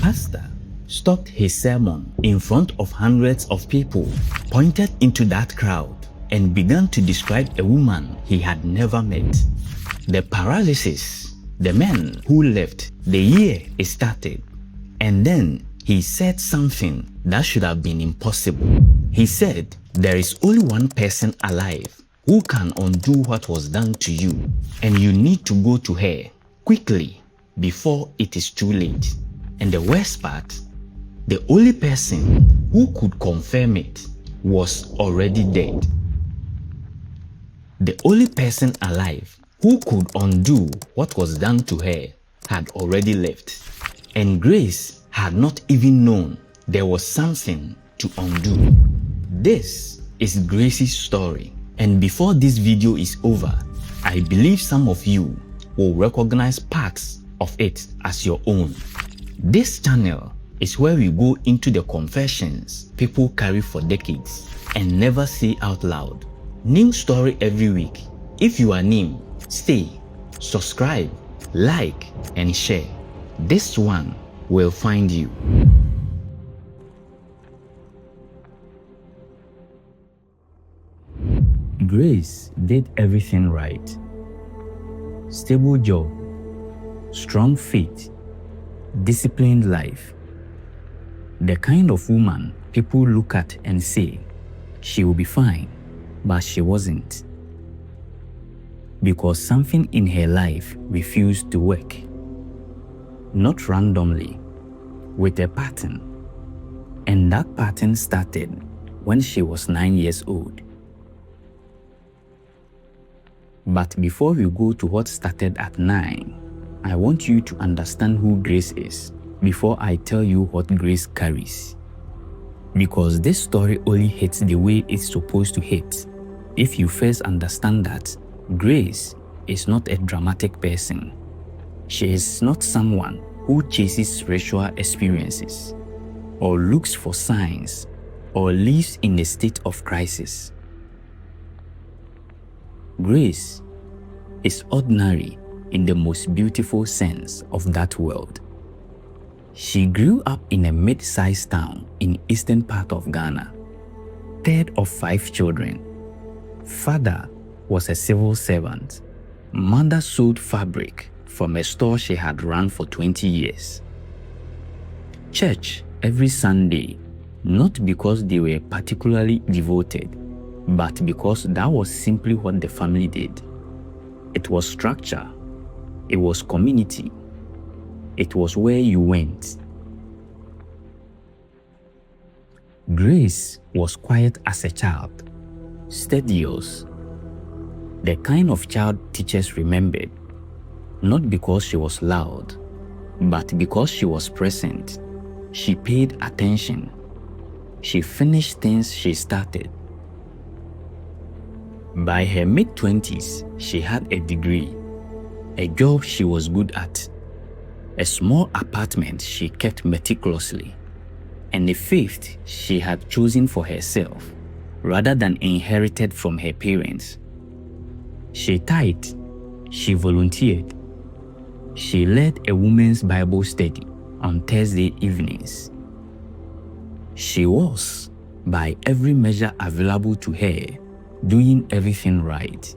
pastor stopped his sermon in front of hundreds of people, pointed into that crowd, and began to describe a woman he had never met. The paralysis, the man who left, the year it started. And then he said something that should have been impossible. He said, there is only one person alive who can undo what was done to you, and you need to go to her quickly before it is too late. And the worst part, the only person who could confirm it was already dead. The only person alive who could undo what was done to her had already left. And Grace had not even known there was something to undo. This is Grace's story. And before this video is over, I believe some of you will recognize parts of it as your own. This channel is where we go into the confessions people carry for decades and never say out loud. New story every week. If you are new, stay, subscribe, like, and share. This one will find you. Grace did everything right. Stable job, strong faith, disciplined life. The kind of woman people look at and say, she will be fine, but she wasn't. Because something in her life refused to work. Not randomly, with a pattern. And that pattern started when she was 9 years old. But before we go to what started at 9, I want you to understand who Grace is before I tell you what Grace carries. Because this story only hits the way it's supposed to hit if you first understand that Grace is not a dramatic person. She is not someone who chases spiritual experiences, or looks for signs, or lives in a state of crisis. Grace is ordinary in the most beautiful sense of that word. She grew up in a mid-sized town in eastern part of Ghana, third of 5 children. Father was a civil servant. Mother sold fabric from a store she had run for 20 years. Church every Sunday, not because they were particularly devoted, but because that was simply what the family did. It was structure. It was community. It was where you went. Grace was quiet as a child, studious, the kind of child teachers remembered, not because she was loud, but because she was present. She paid attention. She finished things she started. By her mid-20s, she had a degree, a job she was good at, a small apartment she kept meticulously, and a faith she had chosen for herself rather than inherited from her parents. She tithed, she volunteered, she led a women's Bible study on Thursday evenings. She was, by every measure available to her, doing everything right.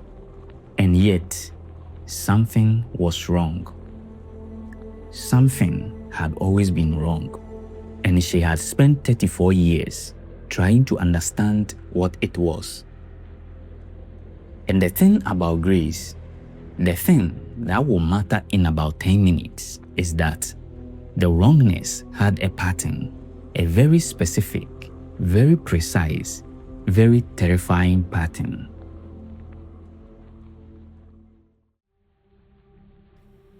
And yet, something was wrong. Something had always been wrong, and she had spent 34 years trying to understand what it was. And the thing about Grace, the thing that will matter in about 10 minutes, is that the wrongness had a pattern, a very specific, very precise, very terrifying pattern.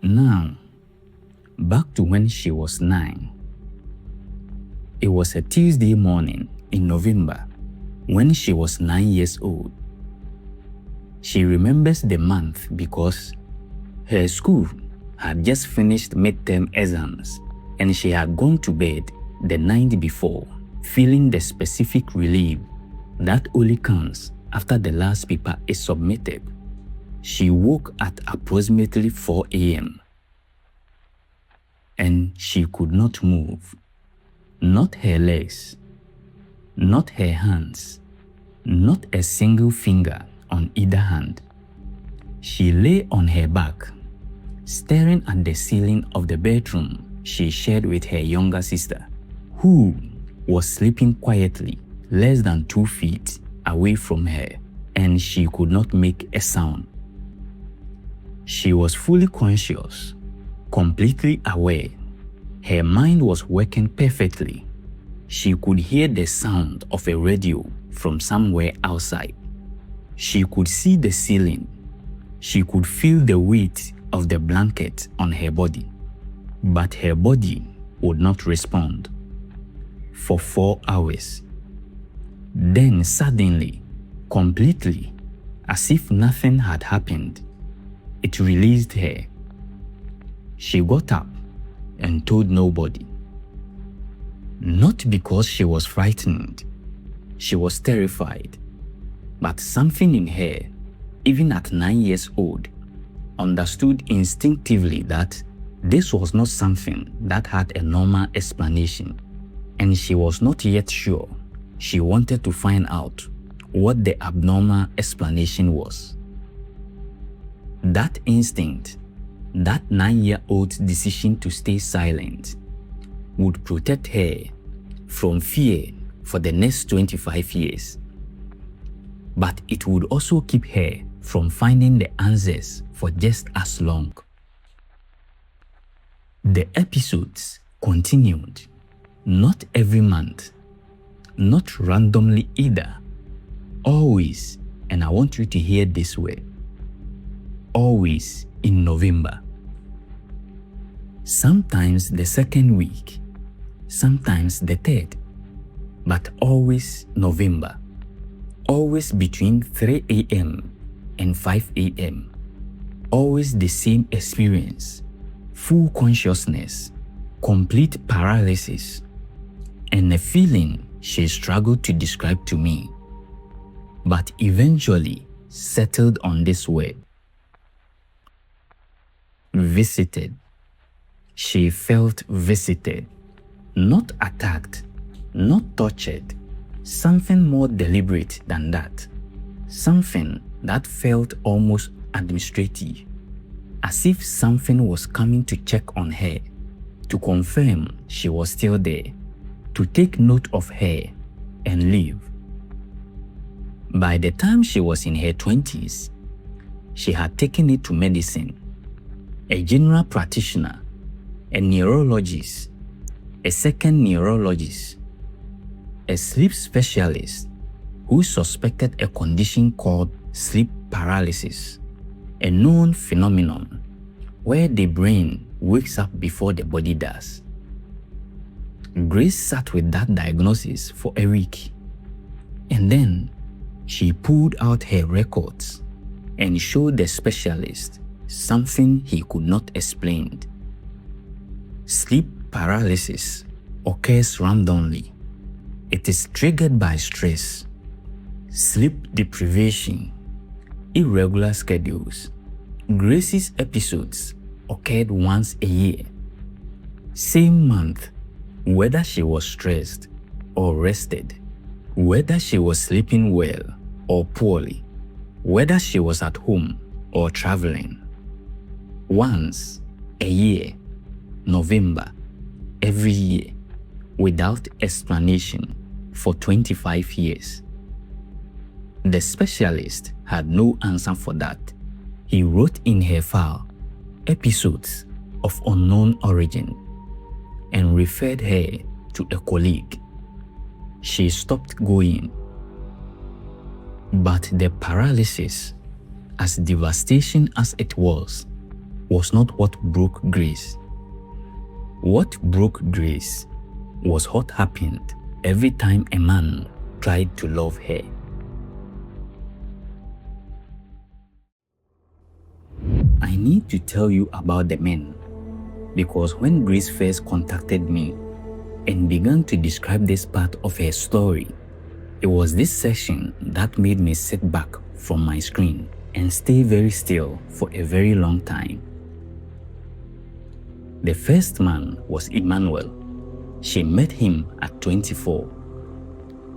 Now, back to when she was 9. It was a Tuesday morning in November when she was 9 years old. She remembers the month because her school had just finished midterm exams and she had gone to bed the night before, feeling the specific relief that only comes after the last paper is submitted. She woke at approximately 4 a.m. and she could not move. Not her legs, not her hands, not a single finger on either hand. She lay on her back, staring at the ceiling of the bedroom she shared with her younger sister, who was sleeping quietly less than 2 feet away from her, and she could not make a sound. She was fully conscious, completely aware. Her mind was working perfectly. She could hear the sound of a radio from somewhere outside. She could see the ceiling. She could feel the weight of the blanket on her body, but her body would not respond for 4 hours. Then suddenly, completely, as if nothing had happened, it released her. She got up and told nobody. Not because she was frightened, she was terrified, but something in her, even at 9 years old, understood instinctively that this was not something that had a normal explanation, and she was not yet sure. She wanted to find out what the abnormal explanation was. That instinct, that 9-year-old's decision to stay silent, would protect her from fear for the next 25 years. But it would also keep her from finding the answers for just as long. The episodes continued, not every month, not randomly either, always, and I want you to hear this word, always in November. Sometimes the second week, sometimes the third, but always November. Always between 3 a.m. and 5 a.m. Always the same experience, full consciousness, complete paralysis, and a feeling she struggled to describe to me, but eventually settled on this word. Visited. She felt visited, not attacked, not tortured, something more deliberate than that, something that felt almost administrative, as if something was coming to check on her, to confirm she was still there, to take note of her and leave. By the time she was in her 20s, she had taken it to medicine, a general practitioner, a neurologist, a second neurologist, a sleep specialist who suspected a condition called sleep paralysis, a known phenomenon where the brain wakes up before the body does. Grace sat with that diagnosis for a week, and then she pulled out her records and showed the specialist something he could not explain. Sleep paralysis occurs randomly. It is triggered by stress, sleep deprivation, irregular schedules. Grace's episodes occurred once a year, same month, whether she was stressed or rested, whether she was sleeping well or poorly, whether she was at home or traveling. Once a year, November, every year, without explanation for 25 years. The specialist had no answer for that. He wrote in her file episodes of unknown origin and referred her to a colleague. She stopped going. But the paralysis, as devastating as it was not what broke Grace. What broke Grace was what happened every time a man tried to love her. I need to tell you about the men, because when Grace first contacted me and began to describe this part of her story, it was this session that made me sit back from my screen and stay very still for a very long time. The first man was Emmanuel. She met him at 24.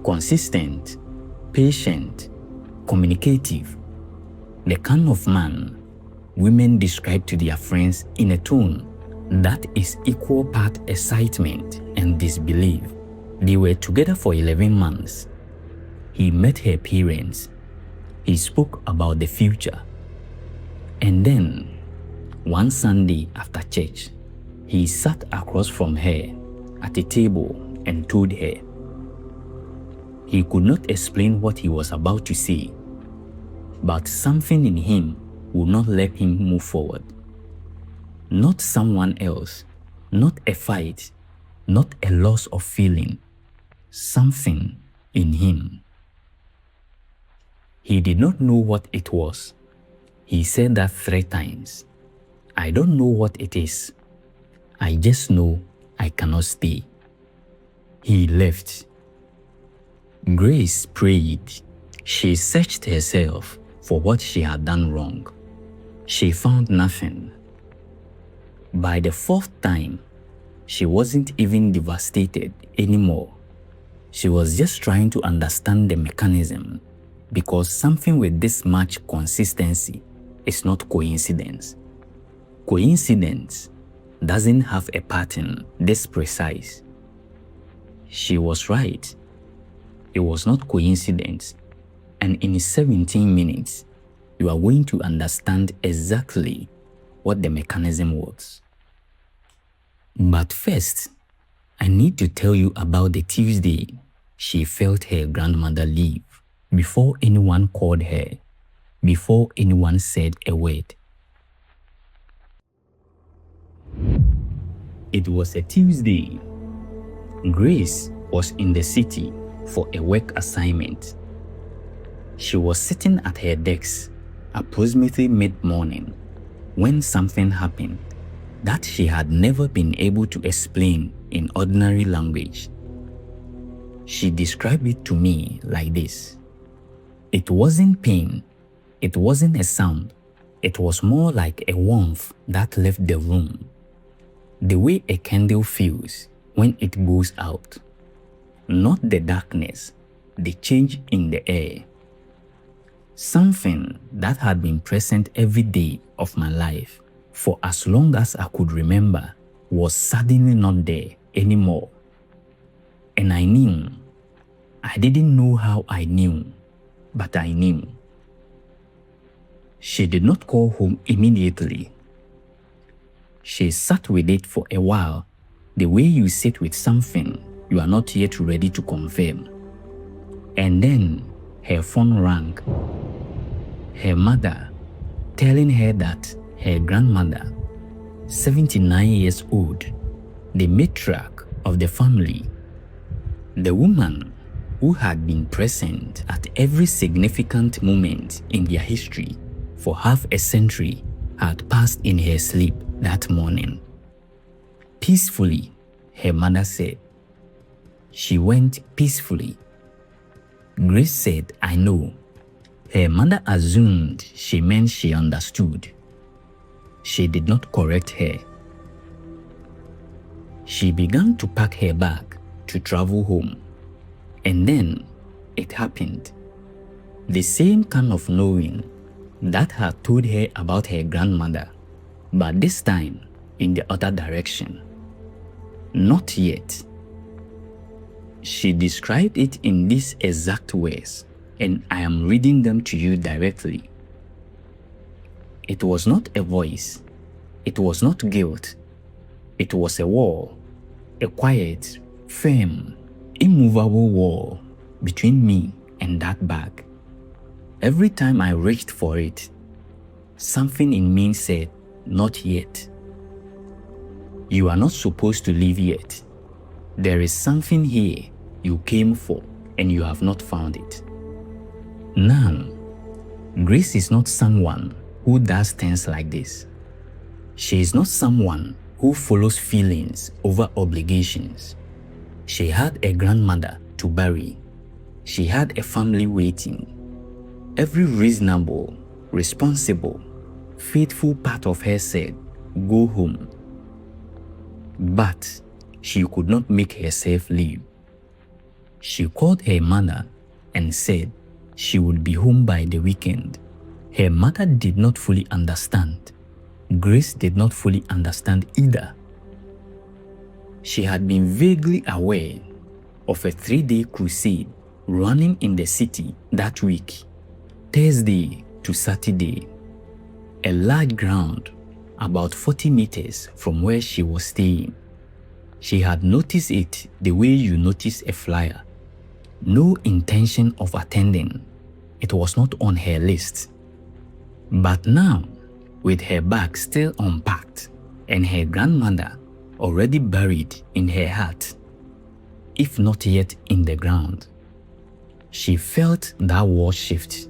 Consistent, patient, communicative. The kind of man women describe to their friends in a tone that is equal part excitement and disbelief. They were together for 11 months. He met her parents. He spoke about the future. And then, one Sunday after church, he sat across from her at a table and told her. He could not explain what he was about to say, but something in him would not let him move forward. Not someone else, not a fight, not a loss of feeling, something in him. He did not know what it was. He said that 3 times. I don't know what it is. I just know I cannot stay. He left. Grace prayed. She searched herself for what she had done wrong. She found nothing. By the 4th time, she wasn't even devastated anymore. She was just trying to understand the mechanism, because something with this much consistency is not coincidence. Coincidence doesn't have a pattern this precise. She was right. It was not coincidence. And in 17 minutes, you are going to understand exactly what the mechanism was. But first, I need to tell you about the Tuesday she felt her grandmother leave before anyone called her, before anyone said a word. It was a Tuesday. Grace was in the city for a work assignment. She was sitting at her desk approximately mid-morning when something happened that she had never been able to explain in ordinary language. She described it to me like this. It wasn't pain, it wasn't a sound, it was more like a warmth that left the room. The way a candle feels when it goes out. Not the darkness, the change in the air. Something that had been present every day of my life for as long as I could remember was suddenly not there anymore. And I knew. I didn't know how I knew, but I knew. She did not call home immediately. She sat with it for a while, the way you sit with something you are not yet ready to confirm. And then her phone rang. Her mother telling her that her grandmother, 79 years old, the matriarch of the family, the woman who had been present at every significant moment in their history for half a century, had passed in her sleep that morning. Peacefully, her mother said. She went peacefully. Grace said, I know. Her mother assumed she meant she understood. She did not correct her. She began to pack her bag to travel home. And then it happened. The same kind of knowing that had told her about her grandmother, but this time in the other direction. Not yet. She described it in these exact words, and I am reading them to you directly. It was not a voice. It was not guilt. It was a wall, a quiet, firm, immovable wall between me and that bag. Every time I reached for it, something in me said, not yet. You are not supposed to leave yet. There is something here you came for and you have not found it. Now, Grace is not someone who does things like this. She is not someone who follows feelings over obligations. She had a grandmother to bury. She had a family waiting. Every reasonable, responsible, faithful part of her said, go home. but she could not make herself leave. She called her mother and said she would be home by the weekend. Her mother did not fully understand. Grace did not fully understand either. She had been vaguely aware of a 3-day crusade running in the city that week, Thursday to Saturday. A large ground about 40 meters from where she was staying. She had noticed it the way you notice a flyer. No intention of attending. It was not on her list. But now, with her bag still unpacked and her grandmother already buried in her heart, if not yet in the ground, she felt that wall shift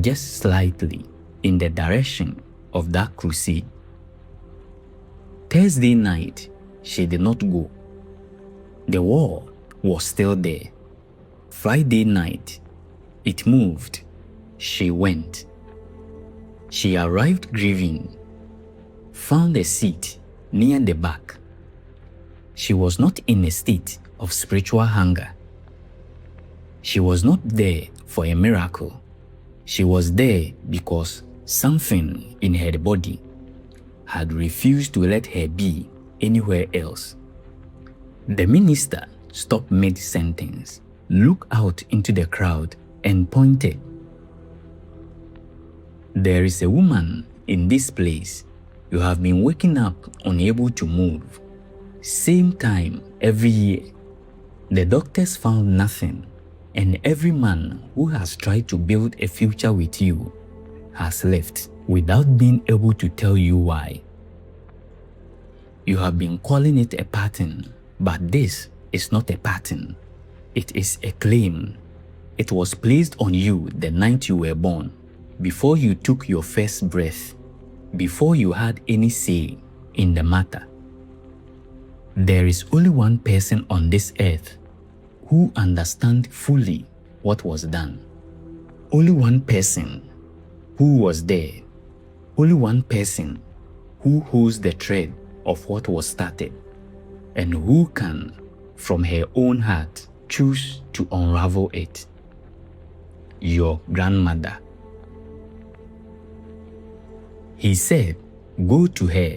just slightly in the direction of that crusade. Thursday night, she did not go. The wall was still there. Friday night, it moved. She went. She arrived grieving, found a seat near the back. She was not in a state of spiritual hunger. She was not there for a miracle. She was there because something in her body had refused to let her be anywhere else. The minister stopped mid-sentence, looked out into the crowd, and pointed. "There is a woman in this place. You have been waking up unable to move. Same time every year. The doctors found nothing, and every man who has tried to build a future with you has left without being able to tell you why. You have been calling it a pattern, but this is not a pattern. It is a claim. It was placed on you the night you were born, before you took your first breath, before you had any say in the matter. There is only one person on this earth who understands fully what was done. Only one person who was there. Only one person who holds the thread of what was started, and who can, from her own heart, choose to unravel it. Your grandmother." He said, "Go to her.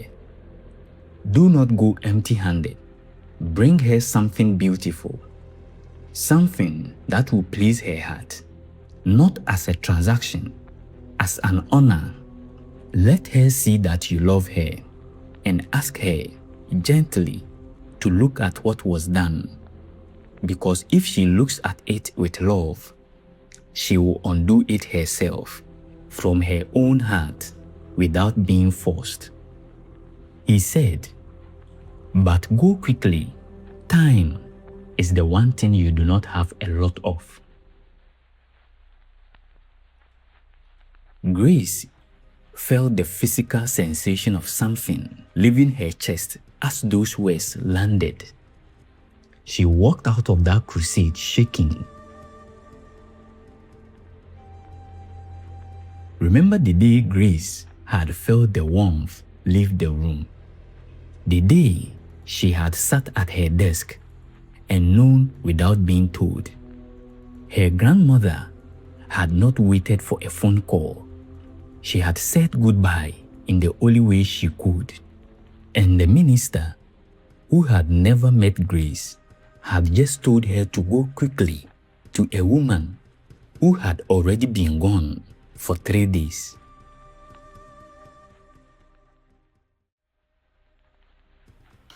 Do not go empty-handed. Bring her something beautiful, something that will please her heart, not as a transaction, as an honor. Let her see that you love her, and ask her gently to look at what was done, because if she looks at it with love, she will undo it herself from her own heart without being forced." He said, "But go quickly. Time is the one thing you do not have a lot of." Grace felt the physical sensation of something leaving her chest as those words landed. She walked out of that crusade shaking. Remember the day Grace had felt the warmth leave the room? The day she had sat at her desk and known without being told. Her grandmother had not waited for a phone call. She had said goodbye in the only way she could. And the minister, who had never met Grace, had just told her to go quickly to a woman who had already been gone for 3 days.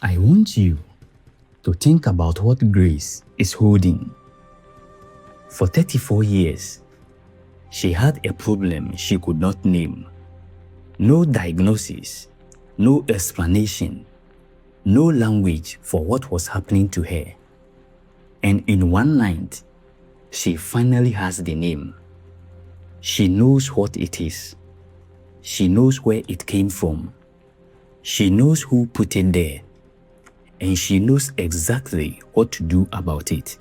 I want you to think about what Grace is holding. For 34 years, she had a problem she could not name. No diagnosis, no explanation, no language for what was happening to her. And in one night, she finally has the name. She knows what it is. She knows where it came from. She knows who put it there. And she knows exactly what to do about it.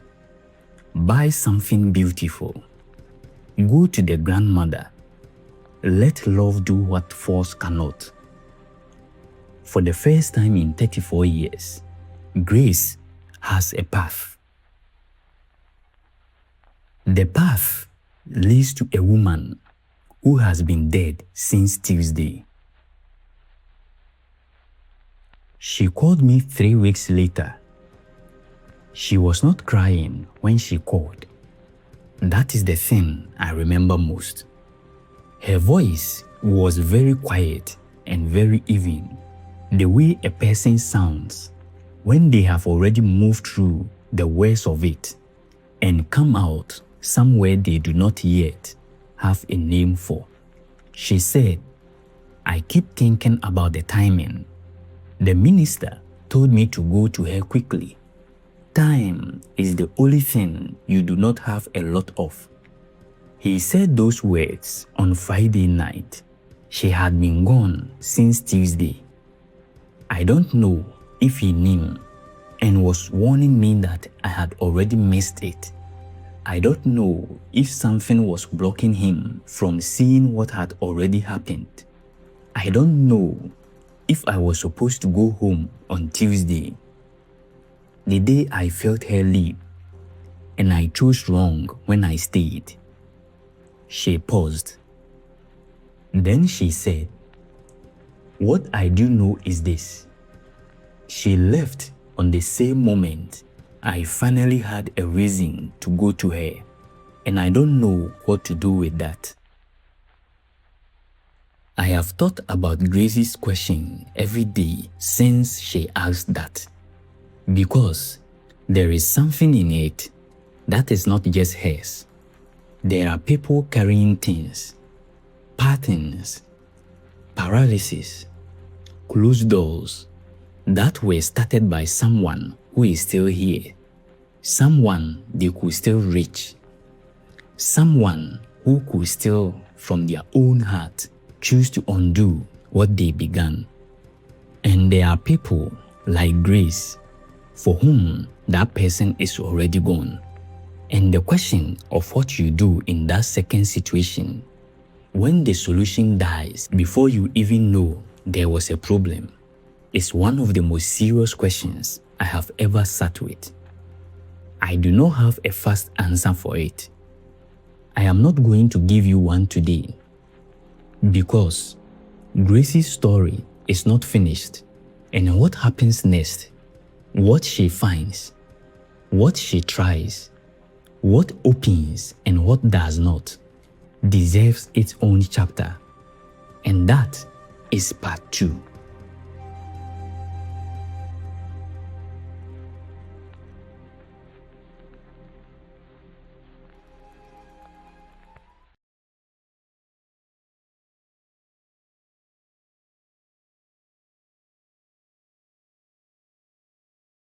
Buy something beautiful. Go to the grandmother. Let love do what force cannot. For the first time in 34 years, Grace has a path. The path leads to a woman who has been dead since Tuesday. She called me 3 weeks later. She was not crying when she called. That is the thing I remember most. Her voice was very quiet and very even, the way a person sounds when they have already moved through the worst of it and come out somewhere they do not yet have a name for. She said, "I keep thinking about the timing. The minister told me to go to her quickly. Time is the only thing you do not have a lot of." He said those words on Friday night. She had been gone since Tuesday. I don't know if he knew and was warning me that I had already missed it. I don't know if something was blocking him from seeing what had already happened. I don't know if I was supposed to go home on Tuesday, the day I felt her leave, and I chose wrong when I stayed. She paused. Then she said, "What I do know is this. She left on the same moment I finally had a reason to go to her, and I don't know what to do with that." I have thought about Grace's question every day since she asked that, because there is something in it that is not just hers. There are people carrying things, patterns, paralysis, closed doors that were started by someone who is still here, someone they could still reach, someone who could still, from their own heart, choose to undo what they began. And there are people like Grace for whom that person is already gone. And the question of what you do in that second situation, when the solution dies before you even know there was a problem, is one of the most serious questions I have ever sat with. I do not have a fast answer for it. I am not going to give you one today, because Grace's story is not finished, and what happens next, what she finds, what she tries, what opens and what does not, deserves its own chapter. And that is part 2.